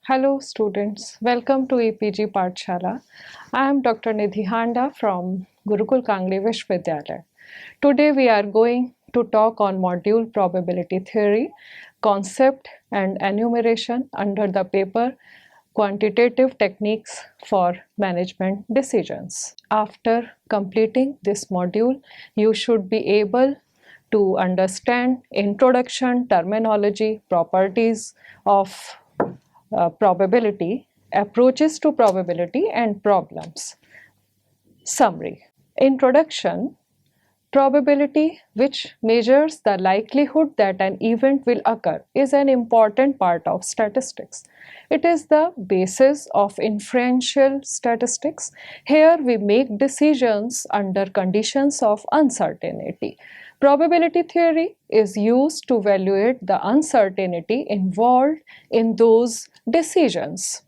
Hello students, welcome to EPG Pathshala. I am Dr. Nidhi Handa from Gurukul Kangli Vishwavidyalaya. Today we are going to talk on module probability theory, concept and enumeration under the paper Quantitative Techniques for Management Decisions. After completing this module, you should be able to understand introduction, terminology, properties of probability, approaches to probability, and problems. Summary. Introduction. Probability, which measures the likelihood that an event will occur, is an important part of statistics. It is the basis of inferential statistics. Here we make decisions under conditions of uncertainty. Probability theory is used to evaluate the uncertainty involved in those decisions.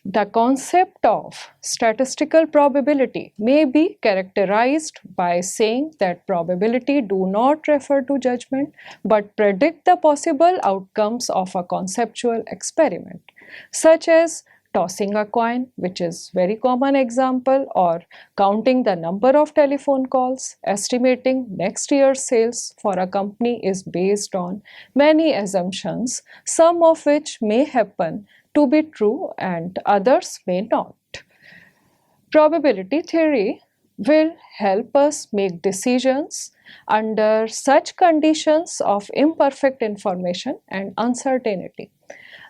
The concept of statistical probability may be characterized by saying that probability do not refer to judgment but predict the possible outcomes of a conceptual experiment, such as tossing a coin, which is very common example, or counting the number of telephone calls. Estimating next year's sales for a company is based on many assumptions, some of which may happen to be true and others may not. Probability theory will help us make decisions under such conditions of imperfect information and uncertainty.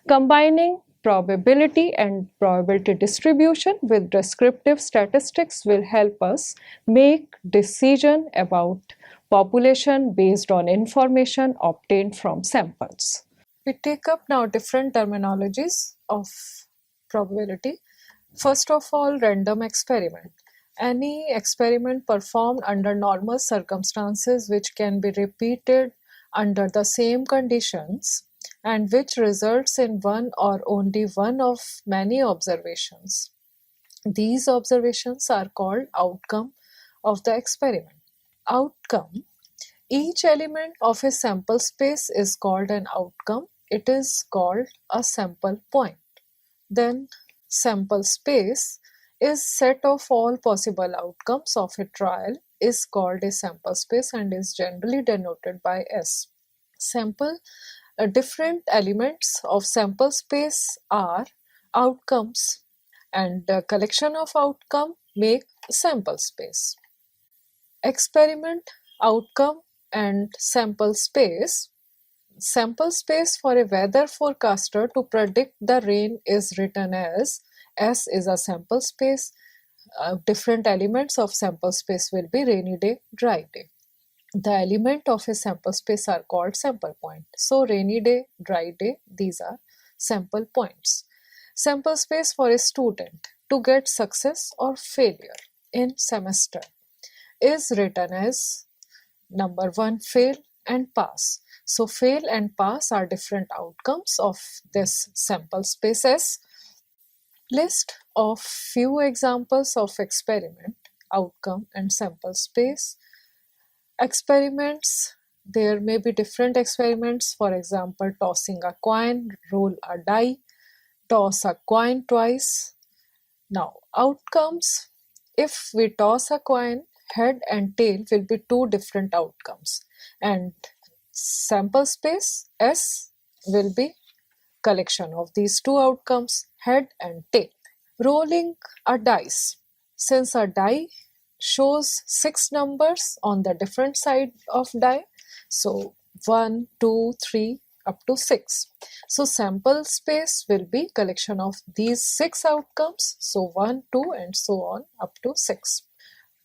Combining probability and probability distribution with descriptive statistics will help us make decision about population based on information obtained from samples. We take up now different terminologies of probability. First of all, random experiment. Any experiment performed under normal circumstances which can be repeated under the same conditions and which results in one or only one of many observations. These observations are called outcome of the experiment. Outcome. Each element of a sample space is called an outcome. It is called a sample point. Then sample space is set of all possible outcomes of a trial is called a sample space and is generally denoted by S. Different elements of sample space are outcomes and the collection of outcome make sample space. Experiment, outcome and sample space. Sample space for a weather forecaster to predict the rain is written as S is a sample space. Different elements of sample space will be rainy day, dry day. The element of a sample space are called sample point. So rainy day, dry day, these are sample points. Sample space for a student to get success or failure in semester is written as number 1 fail and pass. So fail and pass are different outcomes of this sample spaces. List of few examples of experiment, outcome and sample space. Experiments, there may be different experiments, for example tossing a coin, roll a die, toss a coin twice. Now outcomes, if we toss a coin, head and tail will be two different outcomes and sample space S will be collection of these two outcomes, head and tail. Rolling a dice, since a die shows 6 numbers on the different side of die, so 1, 2, 3 up to 6. So sample space will be collection of these 6 outcomes, so 1, 2 and so on up to 6.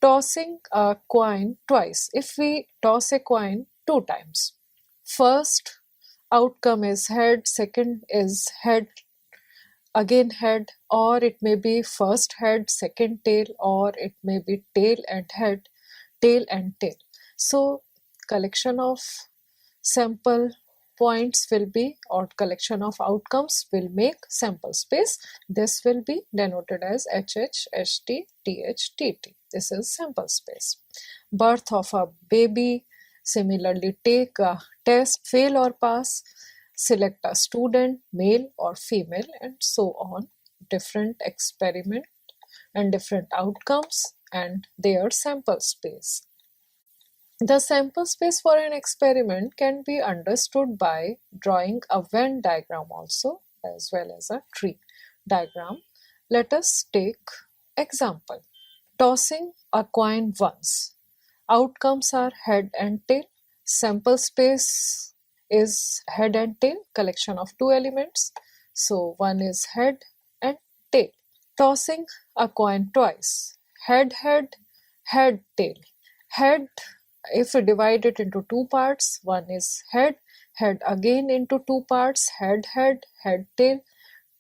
Tossing a coin twice. If we toss a coin 2 times, first outcome is head, second is head, again head, or it may be first head, second tail, or it may be tail and head, tail and tail. So collection of sample points will be, or collection of outcomes will make sample space. This will be denoted as HH, HT, TH, TT. This is sample space. Birth of a baby. Similarly, take a test, fail or pass. select a student, male or female, and so on. Different experiment and different outcomes and their sample space. The sample space for an experiment can be understood by drawing a Venn diagram also, as well as a tree diagram. Let us take example. Tossing a coin once. Outcomes are head and tail. Sample space is head and tail, collection of two elements. So one is head and tail. Tossing a coin twice. Head, head, head, tail. Head, if we divide it into two parts, one is head, head again into two parts, head, head, head, tail.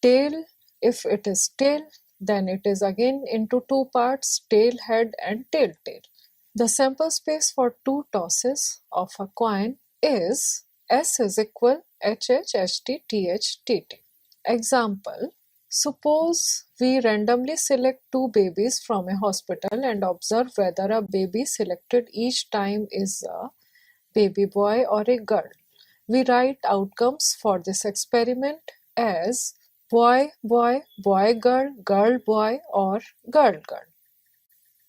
Tail, if it is tail, then it is again into two parts, tail, head, and tail, tail. The sample space for two tosses of a coin is S is equal HH, HT, TH, TT. Example, suppose we randomly select two babies from a hospital and observe whether a baby selected each time is a baby boy or a girl. We write outcomes for this experiment as boy, boy, boy, girl, girl, boy, or girl, girl.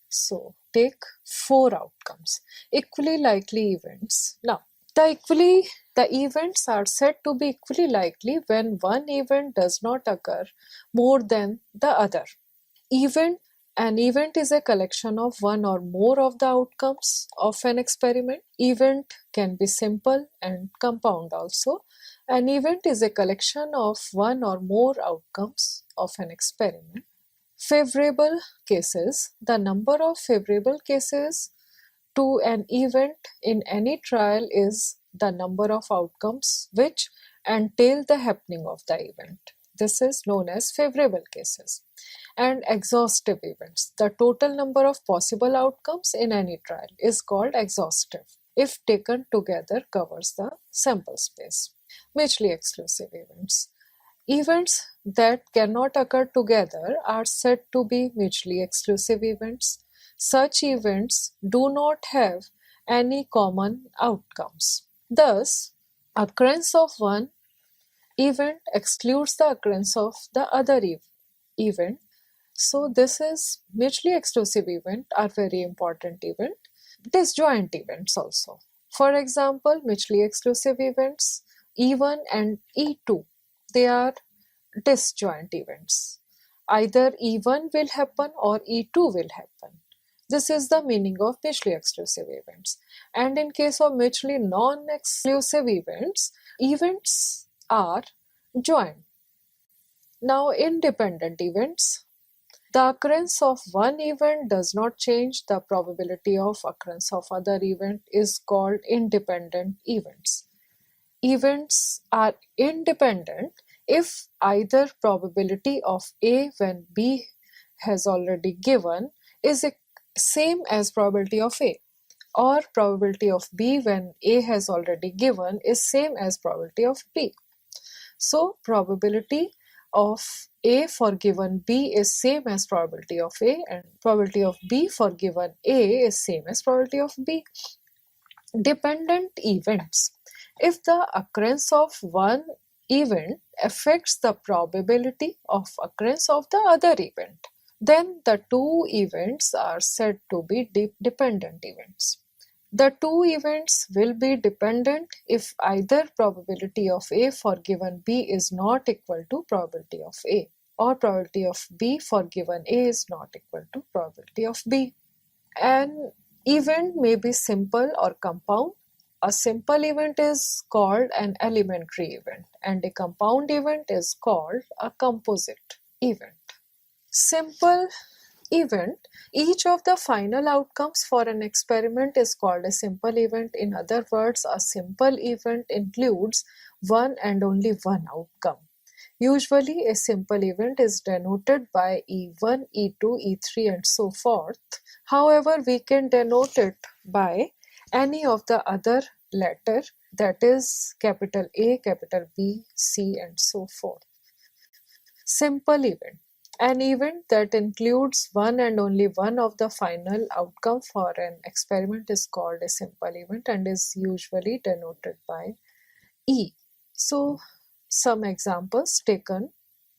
So take four outcomes. Equally likely events. Now, the events are said to be equally likely when one event does not occur more than the other. An event is a collection of one or more of the outcomes of an experiment. Event can be simple and compound also. An event is a collection of one or more outcomes of an experiment. Favorable cases. The number of favorable cases to an event in any trial is the number of outcomes which entail the happening of the event. This is known as favorable cases. And exhaustive events. The total number of possible outcomes in any trial is called exhaustive, if taken together covers the sample space. Mutually exclusive events. Events that cannot occur together are said to be mutually exclusive events. Such events do not have any common outcomes. Thus, occurrence of one event excludes the occurrence of the other event. So this is mutually exclusive event are very important event. Disjoint events also. For example, mutually exclusive events E1 and E2, they are disjoint events. Either E1 will happen or E2 will happen. This is the meaning of mutually exclusive events. And in case of mutually non-exclusive events, events are joint. Now, independent events. The occurrence of one event does not change the probability of occurrence of other event is called independent events. Events are independent if either probability of A when B has already given is same as probability of A, or probability of B when A has already given is same as probability of B. So probability of A for given B is same as probability of A, and probability of B for given A is same as probability of B. Dependent events. If the occurrence of one event affects the probability of occurrence of the other event, then the two events are said to be dependent events. The two events will be dependent if either probability of A for given B is not equal to probability of A, or probability of B for given A is not equal to probability of B. An event may be simple or compound. A simple event is called an elementary event, and a compound event is called a composite event. Simple event. Each of the final outcomes for an experiment is called a simple event. In other words, a simple event includes one and only one outcome. Usually, a simple event is denoted by E1, E2, E3, and so forth. However, we can denote it by any of the other letter, that is capital A, capital B, C, and so forth. Simple event. An event that includes one and only one of the final outcome for an experiment is called a simple event and is usually denoted by E. So some examples taken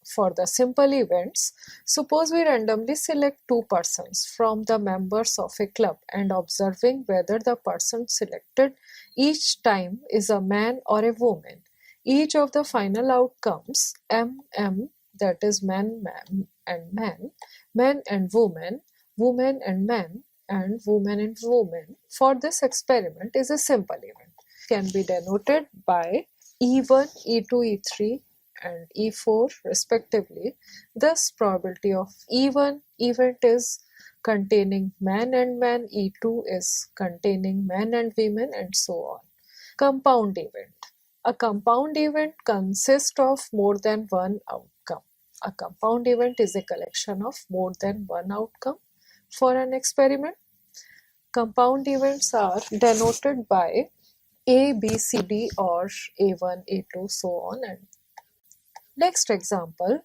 for the simple events. Suppose we randomly select two persons from the members of a club and observing whether the person selected each time is a man or a woman. Each of the final outcomes MM, that is man, man and man, man and woman, woman and man, and woman and woman for this experiment is a simple event. Can be denoted by E1, E2, E3 and E4 respectively. Thus probability of E1 event is containing man and man, E2 is containing man and women, and so on. Compound event. A compound event consists of more than one outcome. A compound event is a collection of more than one outcome for an experiment. Compound events are denoted by A, B, C, D or A1, A2, so on. And next example,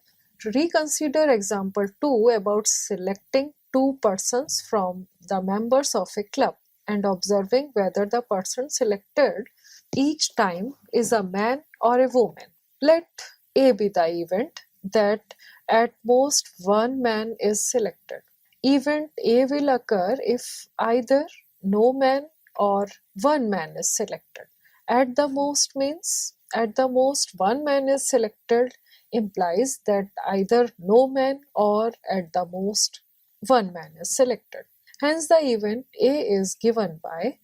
reconsider example 2 about selecting two persons from the members of a club and observing whether the person selected each time is a man or a woman. Let A be the event that at most one man is selected. Event A will occur if either no man or one man is selected. At the most means at the most one man is selected implies that either no man or at the most one man is selected. Hence the event A is given by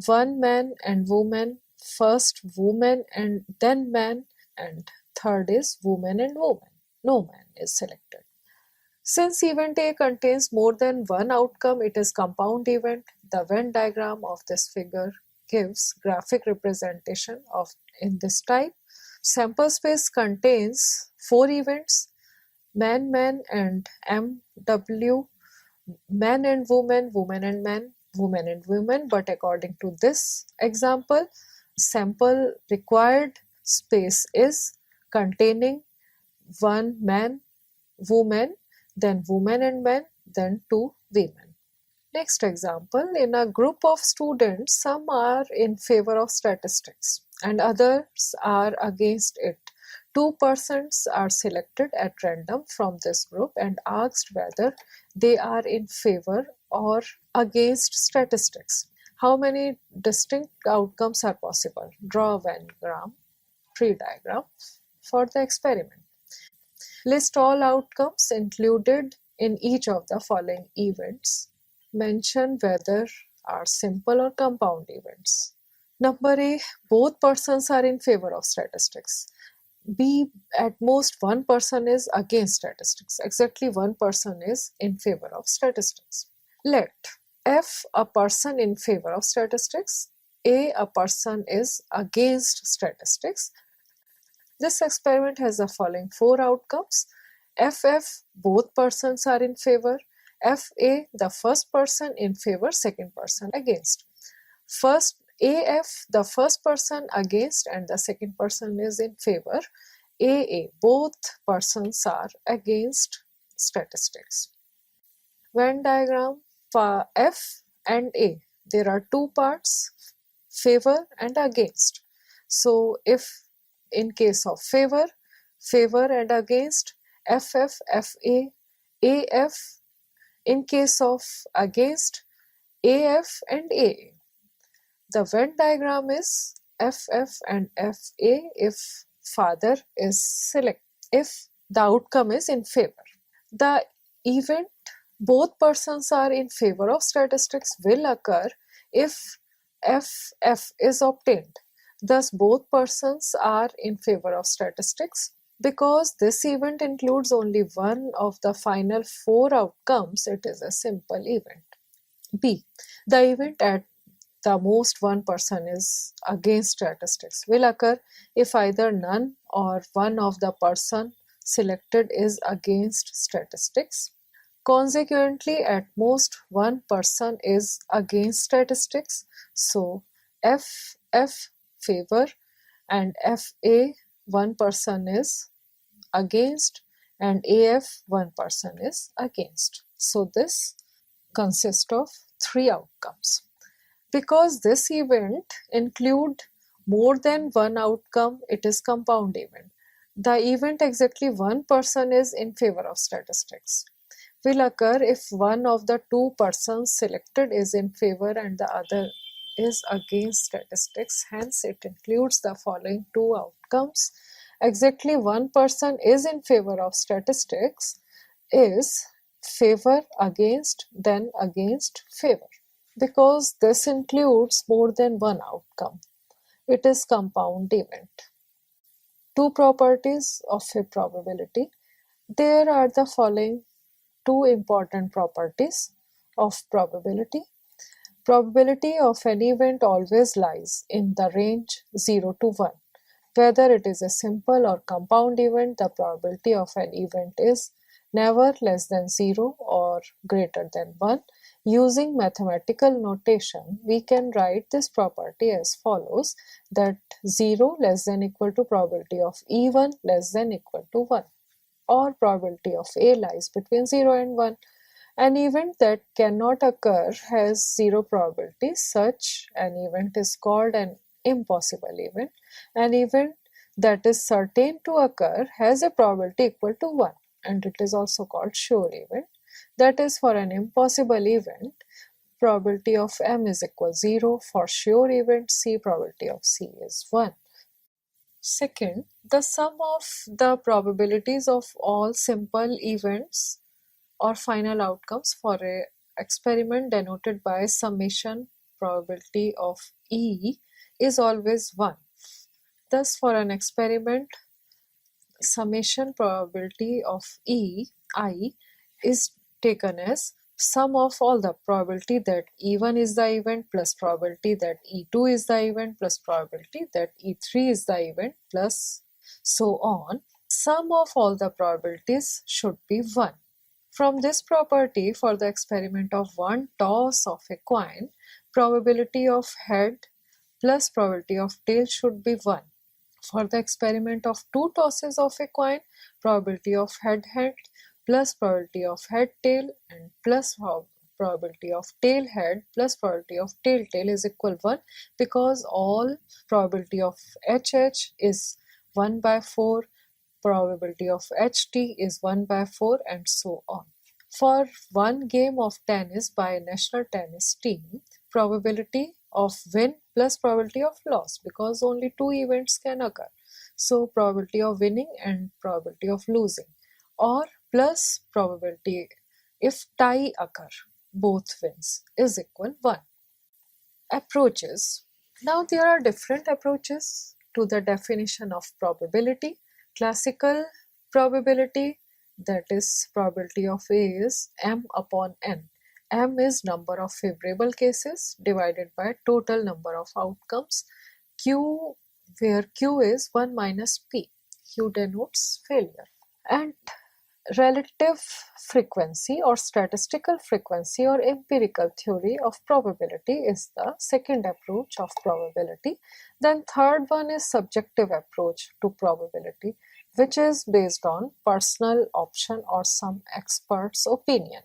one man and woman, first woman and then man, and third is woman and woman. No man is selected. Since event A contains more than one outcome, it is compound event. The Venn diagram of this figure gives graphic representation of in this type. Sample space contains 4 events: man, man and MW, man and woman, woman and man, woman and women. But according to this example, sample required space is containing one man, woman, then woman and man, then two women. Next example, in a group of students, some are in favor of statistics and others are against it. Two persons are selected at random from this group and asked whether they are in favor or against statistics. How many distinct outcomes are possible? Draw a Venn tree diagram for the experiment. List all outcomes included in each of the following events. Mention whether are simple or compound events. Number A, both persons are in favor of statistics. B, at most one person is against statistics. Exactly one person is in favor of statistics. Let F, a person in favor of statistics, A, a person is against statistics. This experiment has the following 4 outcomes. FF, both persons are in favor. FA, the first person in favor, second person against. First AF, the first person against and the second person is in favor. AA, both persons are against statistics. Venn diagram for F and A. There are 2 parts, favor and against. So if in case of favor and against, FF, FA, AF. In case of against, AF and AA. The Venn diagram is FF and FA if father is select, if the outcome is in favor. The event both persons are in favor of statistics will occur if FF is obtained. Thus both persons are in favor of statistics. Because this event includes only one of the final 4 outcomes, it is a simple event. B, the event at the most one person is against statistics will occur if either none or one of the person selected is against statistics. Consequently, at most one person is against statistics. So FF favor and FA one person is against and AF one person is against. So this consists of 3 outcomes. Because this event include more than one outcome, it is compound event. The event exactly one person is in favor of statistics will occur if one of the two persons selected is in favor and the other is against statistics. Hence, it includes the following two outcomes. Exactly one person is in favor of statistics is favor against, then against favor. Because this includes more than one outcome, it is compound event. Two properties of a probability. There are the following two important properties of probability. Probability of an event always lies in the range 0 to 1. Whether it is a simple or compound event, the probability of an event is never less than 0 or greater than 1. Using mathematical notation, we can write this property as follows, that 0 less than equal to probability of E1 less than equal to 1, or probability of A lies between 0 and 1. An event that cannot occur has zero probability. Such an event is called an impossible event. An event that is certain to occur has a probability equal to 1, and it is also called sure event. That is, for an impossible event, probability of M is equal 0. For sure event C, probability of C is 1. Second, the sum of the probabilities of all simple events or final outcomes for a experiment denoted by summation probability of E is always 1. Thus, for an experiment, summation probability of E, I, is taken as sum of all the probability that E1 is the event plus probability that E2 is the event plus probability that E3 is the event plus so on. Sum of all the probabilities should be 1. From this property, for the experiment of one toss of a coin, probability of head plus probability of tail should be 1. For the experiment of two tosses of a coin, probability of head plus probability of head tail and plus probability of tail head plus probability of tail tail is equal 1, because all probability of HH is 1 by 4, probability of HT is 1 by 4, and so on. For one game of tennis by a national tennis team, probability of win plus probability of loss, because only two events can occur. So probability of winning and probability of losing, or plus probability if tie occur, both wins, is equal 1. Approaches. Now there are different approaches to the definition of probability. Classical probability, that is probability of A, is m upon n. M is number of favorable cases divided by total number of outcomes. Q, where Q is 1 minus P. Q denotes failure. And relative frequency or statistical frequency or empirical theory of probability is the second approach of probability. Then third one is subjective approach to probability, which is based on personal option or some expert's opinion.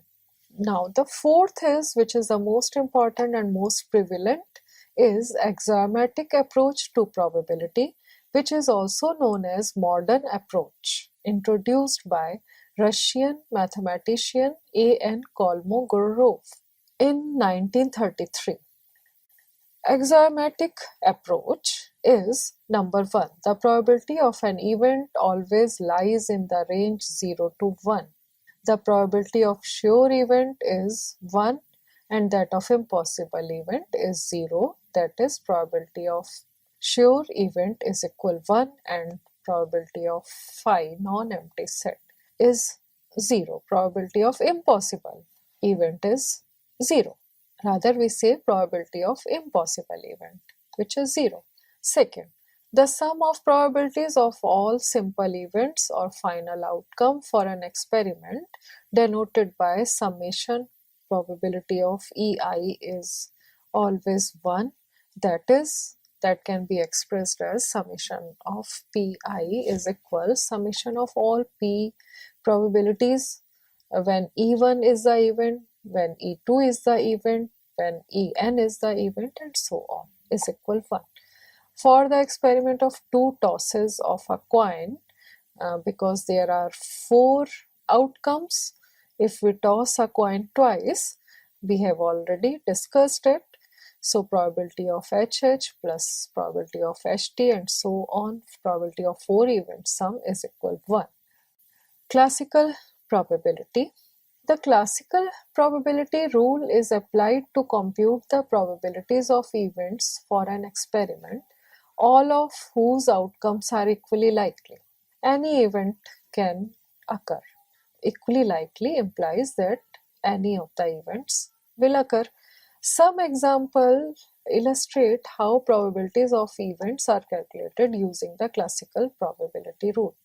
Now the fourth is, which is the most important and most prevalent, is axiomatic approach to probability, which is also known as modern approach, introduced by Russian mathematician A.N. Kolmogorov in 1933. Axiomatic approach is number 1. The probability of an event always lies in the range 0 to 1. The probability of sure event is 1 and that of impossible event is 0. That is, probability of sure event is equal 1 and probability of phi non-empty set is 0. Probability of impossible event is 0. Rather, we say probability of impossible event, which is 0. Second, the sum of probabilities of all simple events or final outcome for an experiment denoted by summation probability of EI is always 1. That can be expressed as summation of Pi is equal summation of all P probabilities when E1 is the event, when E2 is the event, when En is the event, and so on is equal 1. For the experiment of two tosses of a coin, because there are 4 outcomes, if we toss a coin twice, we have already discussed it. So probability of HH plus probability of HT and so on, probability of 4 event sum is equal 1. Classical probability. The classical probability rule is applied to compute the probabilities of events for an experiment, all of whose outcomes are equally likely. Any event can occur. Equally likely implies that any of the events will occur. Some examples illustrate how probabilities of events are calculated using the classical probability rule.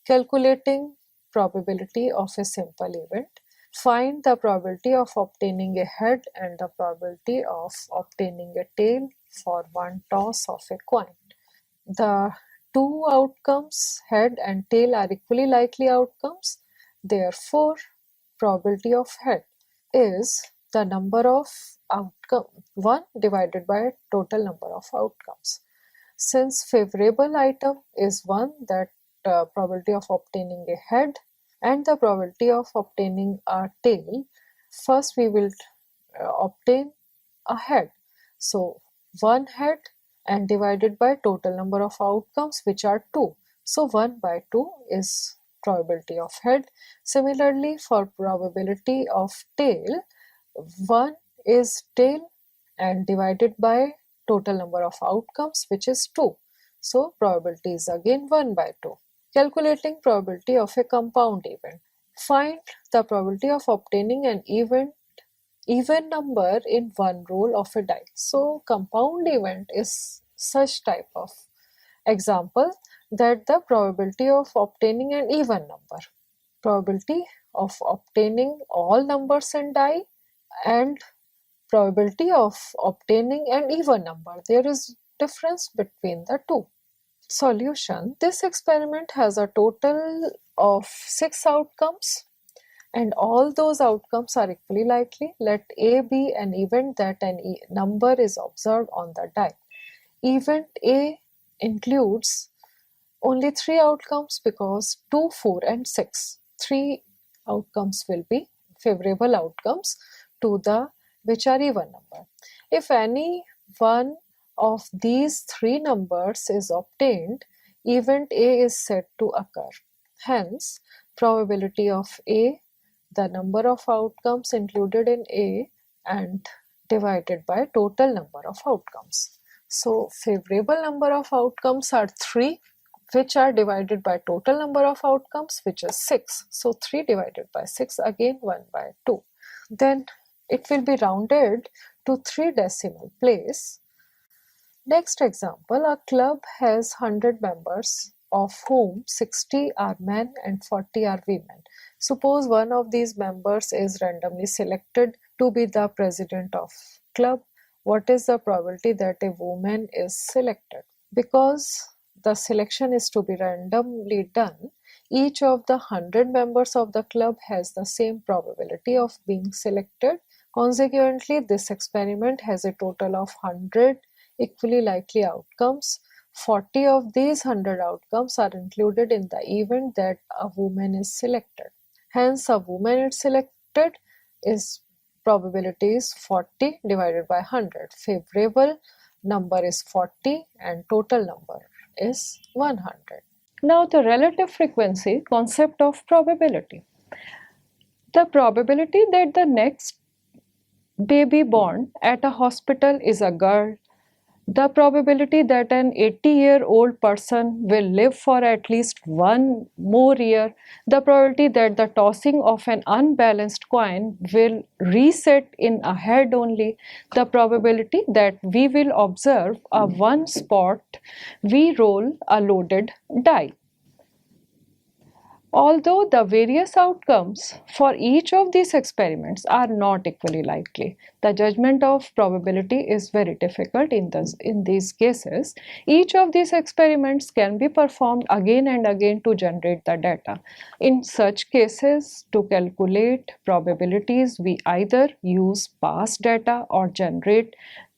Calculating probability of a simple event. Find the probability of obtaining a head and the probability of obtaining a tail for one toss of a coin. The two outcomes, head and tail, are equally likely outcomes. Therefore, probability of head is the number of outcome 1 divided by total number of outcomes. Since favorable item is 1, that probability of obtaining a head and the probability of obtaining a tail, first we will obtain a head. So 1 head and divided by total number of outcomes, which are 2. So 1 by 2 is probability of head. Similarly, for probability of tail, 1 is tail and divided by total number of outcomes, which is 2. So probability is again 1 by 2. Calculating probability of a compound event. Find the probability of obtaining an even number in one roll of a die. So compound event is such type of example that the probability of obtaining an even number, probability of obtaining all numbers in die, and probability of obtaining an even number. There is difference between the two. Solution. This experiment has a total of 6 outcomes and all those outcomes are equally likely. Let A be an event that an number is observed on the die. Event A includes only 3 outcomes because 2, 4 and 6. 3 outcomes will be favorable outcomes to the which are even number. If any one of these 3 numbers is obtained, event A is said to occur. Hence, probability of A, the number of outcomes included in A, and divided by total number of outcomes. So, favorable number of outcomes are 3, which are divided by total number of outcomes, which is 6. So, 3 divided by 6, again 1 by 2. Then it will be rounded to 3 decimal place. Next example, a club has 100 members, of whom 60 are men and 40 are women. Suppose one of these members is randomly selected to be the president of club. What is the probability that a woman is selected? Because the selection is to be randomly done, each of the 100 members of the club has the same probability of being selected. Consequently, this experiment has a total of 100 equally likely outcomes. 40 of these 100 outcomes are included in the event that a woman is selected. Hence, a woman is selected is probability is 40 divided by 100. Favorable number is 40 and total number is 100. Now the relative frequency concept of probability. The probability that the next baby born at a hospital is a girl, the probability that an 80-year-old person will live for at least 1 more year, the probability that the tossing of an unbalanced coin will reset in a head only, the probability that we will observe a one spot we roll a loaded die. Although the various outcomes for each of these experiments are not equally likely, the judgment of probability is very difficult in these cases. Each of these experiments can be performed again and again to generate the data. In such cases, to calculate probabilities, we either use past data or generate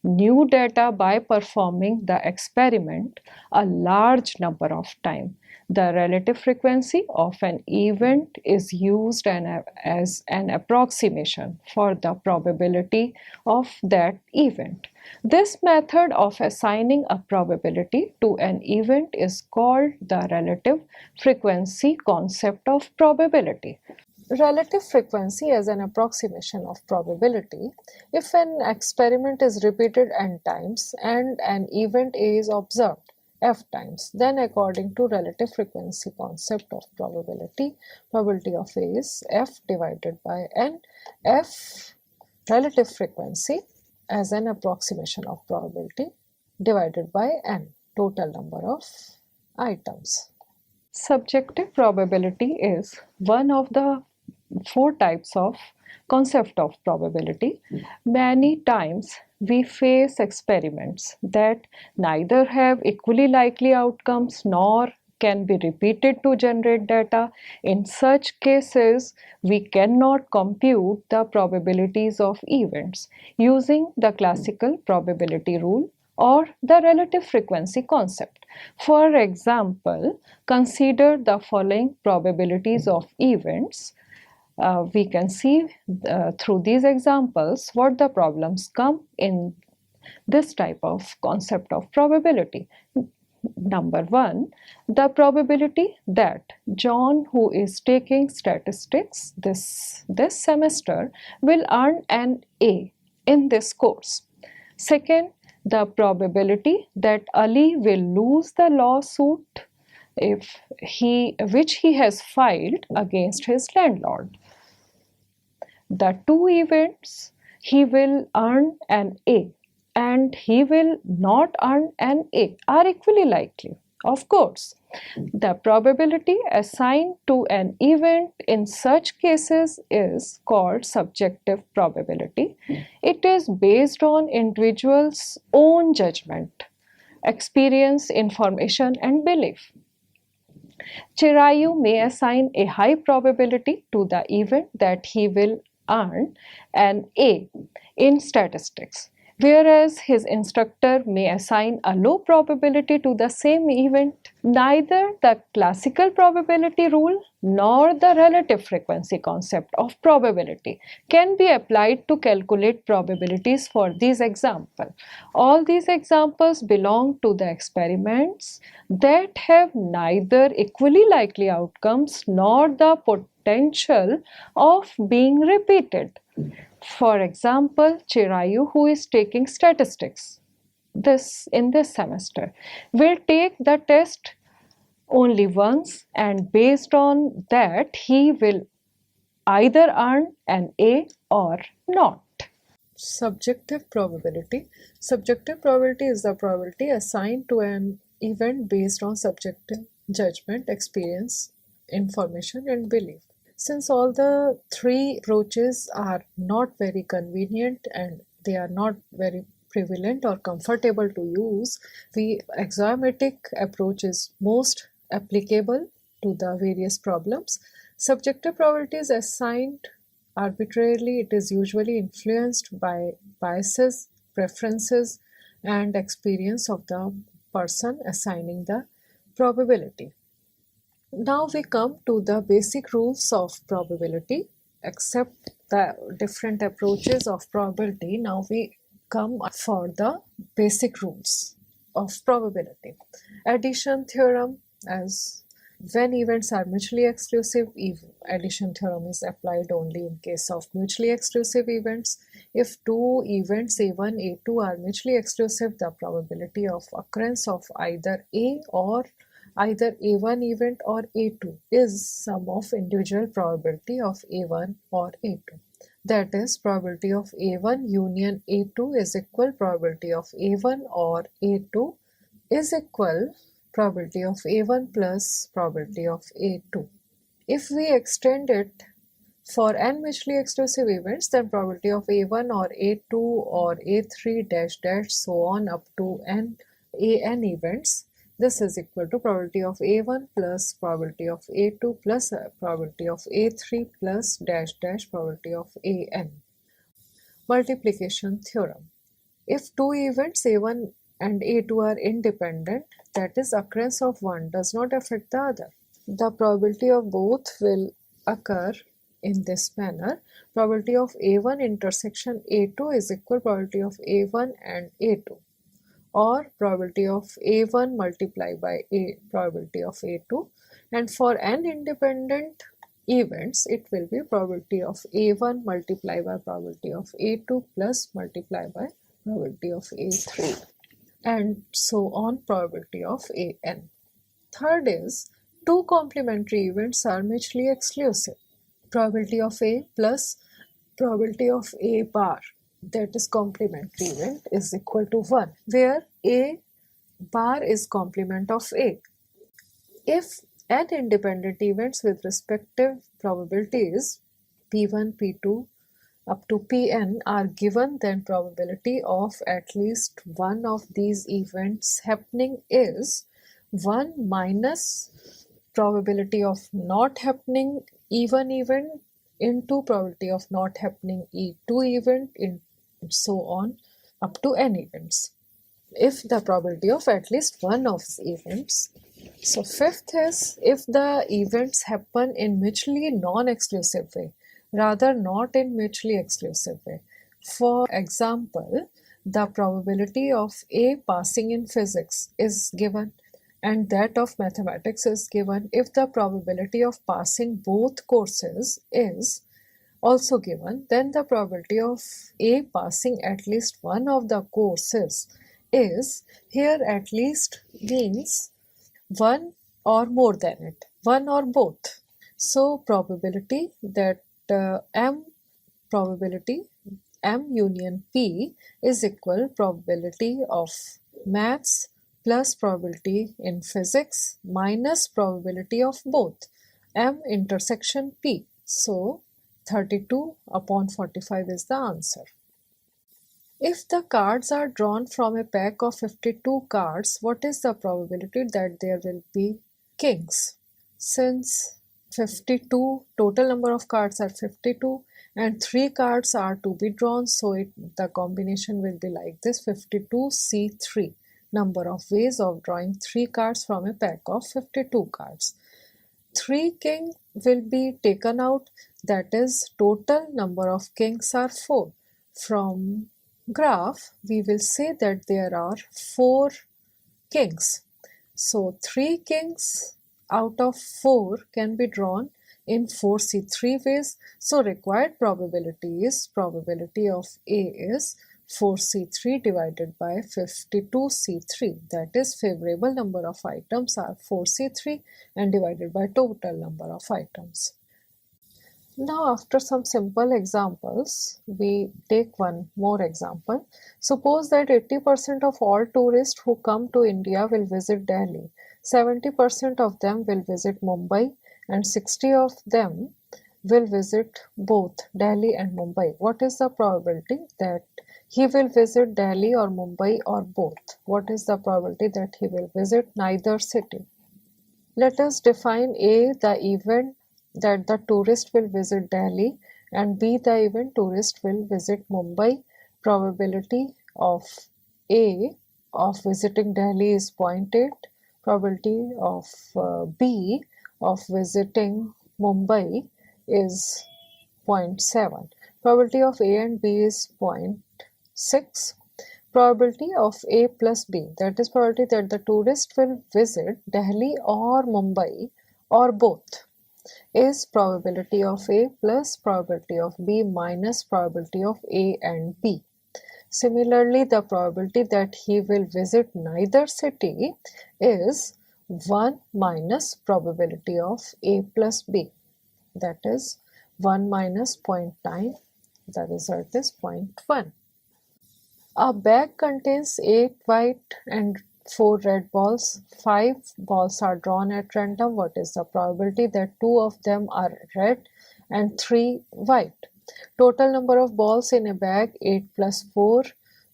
new data by performing the experiment a large number of times. The relative frequency of an event is used as an approximation for the probability of that event. This method of assigning a probability to an event is called the relative frequency concept of probability. Relative frequency as an approximation of probability. If an experiment is repeated n times and an event A is observed f times, then according to relative frequency concept of probability, probability of A is f divided by n. F relative frequency as an approximation of probability divided by n, total number of items. Subjective probability is one of the four types of concept of probability. Many times we face experiments that neither have equally likely outcomes nor can be repeated to generate data. In such cases, we cannot compute the probabilities of events using the classical probability rule or the relative frequency concept. For example, consider the following probabilities of events. We can see through these examples what the problems come in this type of concept of probability. Number one, the probability that John, who is taking statistics this semester, will earn an A in this course. Second, the probability that Ali will lose the lawsuit which he has filed against his landlord. The two events, he will earn an A and he will not earn an A, are equally likely. Of course, the probability assigned to an event in such cases is called subjective probability. It is based on individuals' own judgment, experience, information, and belief. Chirayu may assign a high probability to the event that he will earn an A in statistics, whereas his instructor may assign a low probability to the same event. Neither the classical probability rule nor the relative frequency concept of probability can be applied to calculate probabilities for these examples. All these examples belong to the experiments that have neither equally likely outcomes nor the potential of being repeated. For example, Chirayu, who is taking statistics in this semester, will take the test only once, and based on that he will either earn an A or not. Subjective probability. Subjective probability is the probability assigned to an event based on subjective judgment, experience, information, and belief. Since all the three approaches are not very convenient and they are not very prevalent or comfortable to use, the axiomatic approach is most applicable to the various problems. Subjective probability is assigned arbitrarily. It is usually influenced by biases, preferences, and experience of the person assigning the probability. Now we come to the basic rules of probability. Except the different approaches of probability, now we come for the basic rules of probability. Addition theorem, as when events are mutually exclusive, addition theorem is applied only in case of mutually exclusive events. If two events A1, A2 are mutually exclusive, the probability of occurrence of either A or either A1 event or A2 is sum of individual probability of A1 or A2. That is, probability of A1 union A2 is equal probability of A1 or A2 is equal probability of A1 plus probability of A2. If we extend it for n mutually exclusive events, then probability of A1 or A2 or A3 dash dash so on up to n events, this is equal to probability of A1 plus probability of A2 plus probability of A3 plus dash dash probability of AN. Multiplication theorem. If two events A1 and A2 are independent, that is, occurrence of one does not affect the other, the probability of both will occur in this manner. Probability of A1 intersection A2 is equal probability of A1 and A2, or probability of A1 multiplied by probability of A2, and for n independent events it will be probability of A1 multiplied by probability of A2 plus multiplied by probability of A3, and so on probability of An. Third is, two complementary events are mutually exclusive. Probability of A plus probability of A bar, that is complementary event, is equal to 1, where A bar is complement of A. If n independent events with respective probabilities P1, P2 up to Pn are given, then probability of at least one of these events happening is 1 minus probability of not happening even event into probability of not happening E2 event, and so on up to n events, if the probability of at least one of the events. So fifth is, if the events happen in mutually non-exclusive way, rather not in mutually exclusive way. For example, the probability of A passing in physics is given and that of mathematics is given. If the probability of passing both courses is also given, then the probability of A passing at least one of the courses is, here at least means one or more than it, one or both. So probability that probability M union P is equal probability of maths plus probability in physics minus probability of both M intersection P. So 32 upon 45 is the answer. If the cards are drawn from a pack of 52 cards, what is the probability that there will be kings? Since 52, total number of cards are 52 and 3 cards are to be drawn, so the combination will be like this: 52C3, number of ways of drawing 3 cards from a pack of 52 cards. 3 king will be taken out, that is, total number of kings are 4. From graph, we will say that there are 4 kings. So 3 kings out of 4 can be drawn in 4C3 ways. So required probability is, probability of A is 4C3 divided by 52C3, that is, favorable number of items are 4C3 and divided by total number of items. Now after some simple examples, we take one more example. Suppose that 80% of all tourists who come to India will visit Delhi, 70% of them will visit Mumbai, and 60 of them will visit both Delhi and Mumbai. What is the probability that he will visit Delhi or Mumbai or both? What is the probability that he will visit neither city? Let us define A, the event that the tourist will visit Delhi, and B, the event tourist will visit Mumbai. Probability of A of visiting Delhi is 0.8. Probability of B of visiting Mumbai is 0.7. Probability of A and B is 0.6. Probability of A plus B, that is probability that the tourist will visit Delhi or Mumbai or both, is probability of A plus probability of B minus probability of A and B. Similarly, the probability that he will visit neither city is 1 minus probability of A plus B, that is 1 minus 0.9, the result is 0.1. A bag contains 8 white and 4 red balls. 5 balls are drawn at random. What is the probability that 2 of them are red and 3 white? Total number of balls in a bag, 8 plus 4,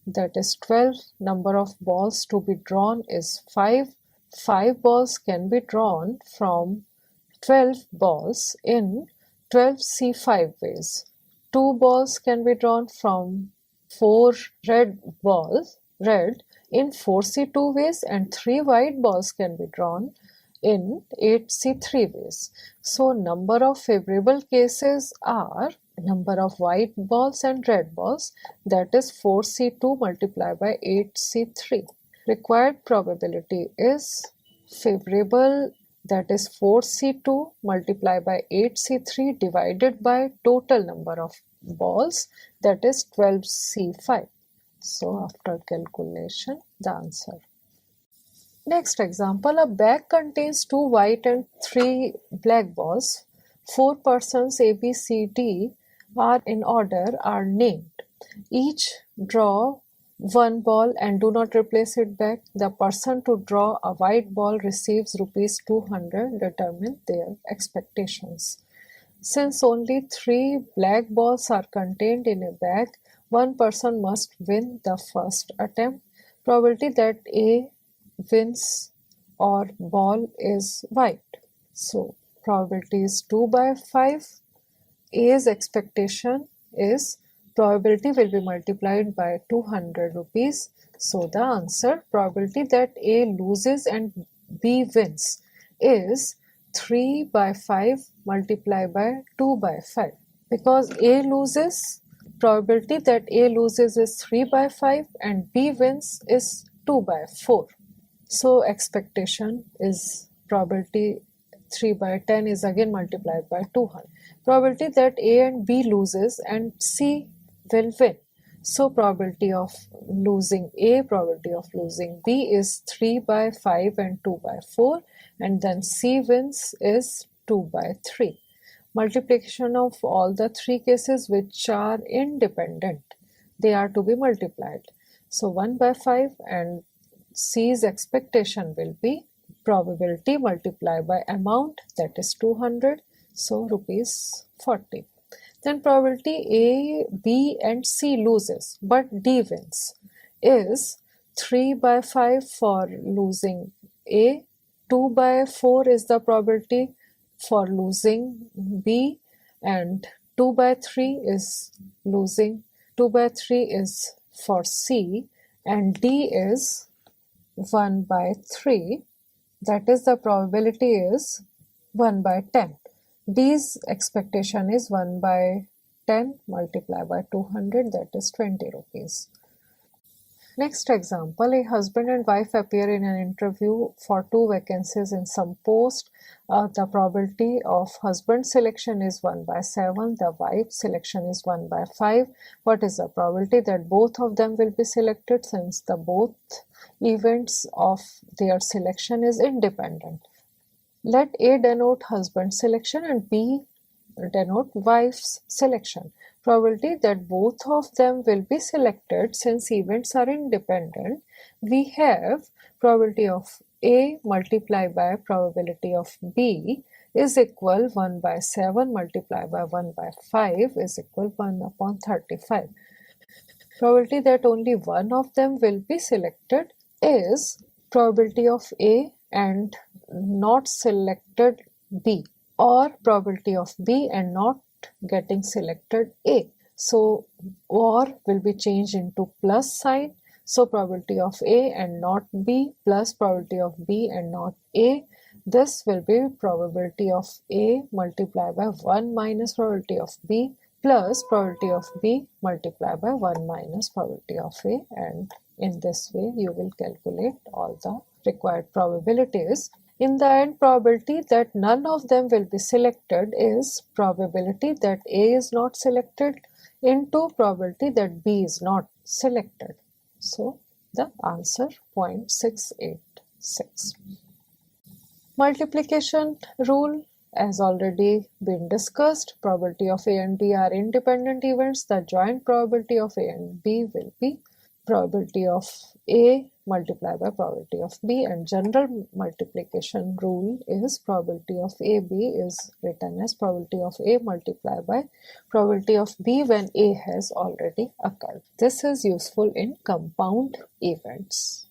that is 12. Number of balls to be drawn is 5. 5 balls can be drawn from 12 balls in 12C5 ways. 2 balls can be drawn from 4 red in 4C2 ways and 3 white balls can be drawn in 8C3 ways. So number of favorable cases are number of white balls and red balls, that is 4C2 multiplied by 8C3. Required probability is favorable, that is 4C2 multiplied by 8C3 divided by total number of balls, that is 12C5. So after calculation, the answer. Next example, a bag contains 2 white and 3 black balls. 4 persons A, B, C, D are in order are named. Each draw one ball and do not replace it back. The person to draw a white ball receives rupees 200. Determine their expectations. Since only 3 black balls are contained in a bag, one person must win the first attempt. Probability that A wins or ball is white. So probability is 2 by 5. A's expectation is probability will be multiplied by 200 rupees. So the answer, probability that A loses and B wins, is 3 by 5 multiplied by 2 by 5. Because A loses, probability that A loses is 3 by 5 and B wins is 2 by 4. So expectation is probability 3 by 10 is again multiplied by 200. Probability that A and B loses and C will win. So probability of losing A, probability of losing B is 3 by 5 and 2 by 4, and then C wins is 2 by 3. Multiplication of all the 3 cases which are independent, they are to be multiplied. So 1 by 5 and C's expectation will be probability multiplied by amount, that is 200, so rupees 40. Then probability A, B and C loses but D wins is 3 by 5 for losing A, 2 by 4 is the probability for losing B, and 2 by 3 is losing, 2 by 3 is for C, and D is 1 by 3, that is the probability is 1 by 10. D's expectation is 1 by 10 multiplied by 200, that is 20 rupees. Next example, a husband and wife appear in an interview for 2 vacancies in some post. The probability of husband selection is 1 by 7, the wife selection is 1 by 5. What is the probability that both of them will be selected, since the both events of their selection is independent? Let A denote husband selection and B denote wife's selection. Probability that both of them will be selected, since events are independent, we have probability of A multiplied by probability of B is equal 1 by 7 multiplied by 1 by 5 is equal 1 upon 35. Probability that only one of them will be selected is probability of A and not selected B, or probability of B and not getting selected A. So or will be changed into plus sign. So probability of A and not B plus probability of B and not A. This will be probability of A multiplied by 1 minus probability of B plus probability of B multiplied by 1 minus probability of A, and in this way you will calculate all the required probabilities. In the end, probability that none of them will be selected is probability that A is not selected into probability that B is not selected. So the answer 0.686. Multiplication rule, as already been discussed, probability of A and B are independent events. The joint probability of A and B will be probability of A multiplied by probability of B, and general multiplication rule is probability of AB is written as probability of A multiplied by probability of B when A has already occurred. This is useful in compound events.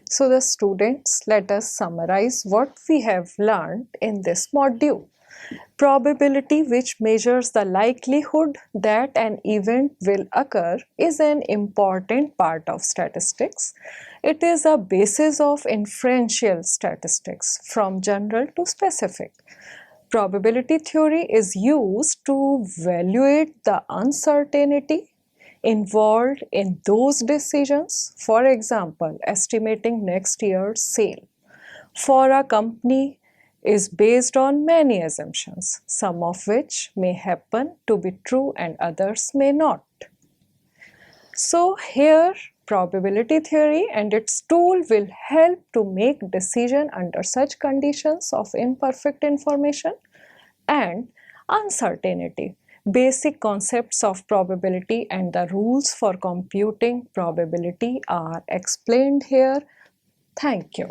So the students, let us summarize what we have learned in this module. Probability, which measures the likelihood that an event will occur, is an important part of statistics. It is a basis of inferential statistics from general to specific. Probability theory is used to evaluate the uncertainty involved in those decisions, for example, estimating next year's sale. For a company is based on many assumptions, some of which may happen to be true and others may not. So here probability theory and its tool will help to make decision under such conditions of imperfect information and uncertainty. Basic concepts of probability and the rules for computing probability are explained here. Thank you.